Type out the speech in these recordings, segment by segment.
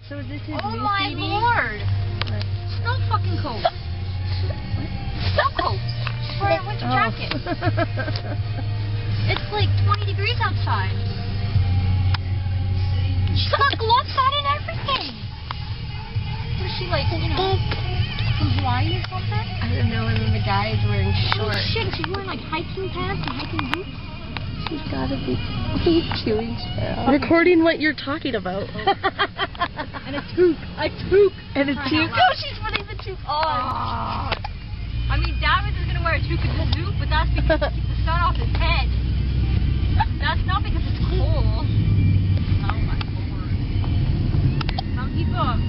So is this his Oh new my CD? lord! What? Snow fucking coat. Snow coat. For a winter jacket. It's like 20 degrees outside. She's got gloves on and everything. What is she like, you know, from Hawaii or something? I don't know, and then the guy is wearing Oh shorts. shit, she's wearing like hiking pants and hiking boots. She's gotta be chewing shit. Recording what you're talking about. And a toque. A toque. And a toque. Oh, she's putting the toque on. I mean, Dafydd is going to wear a toque and a toque, but that's because to keep the sun off his head. That's not because it's cold. Oh my lord. Come keep up.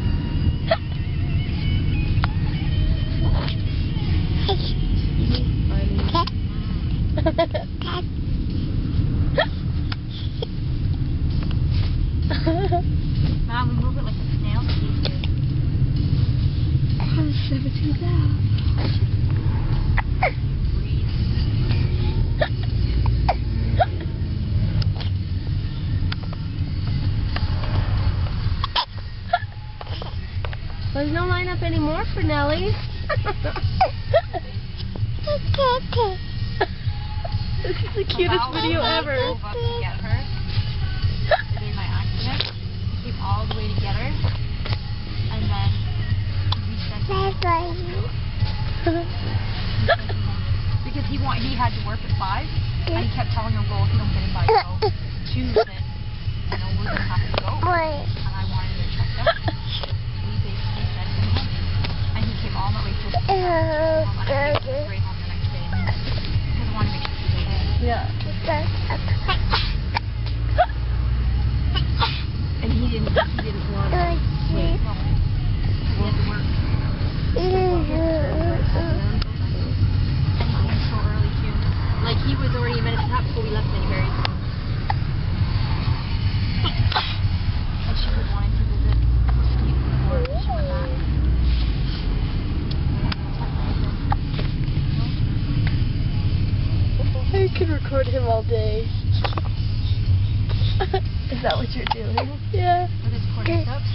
Mom, we move it like a snail teeth here. I'm 17 now. There's no lineup anymore for Nellie. This is the cutest video ever. Drove up to get her. The day of my accident. He came all the way to get her. And then we sent him home. Because he had to work at 5. And he kept telling her, well, if you don't get him by 2, then we're going to have to go. And I wanted her checked out. We basically sent him home. And he came all the way to the home. And I took him straight home the next day. Because I wanted to make sure he was okay. Yeah. And he didn't want to wait. He had to work. And he came so early too. Like he was already a minute to top before we left Minnieberry. And she was wanting to visit Steve before she went back. I could record him all day. Is that what you're doing? Yeah. With his corn hiccups.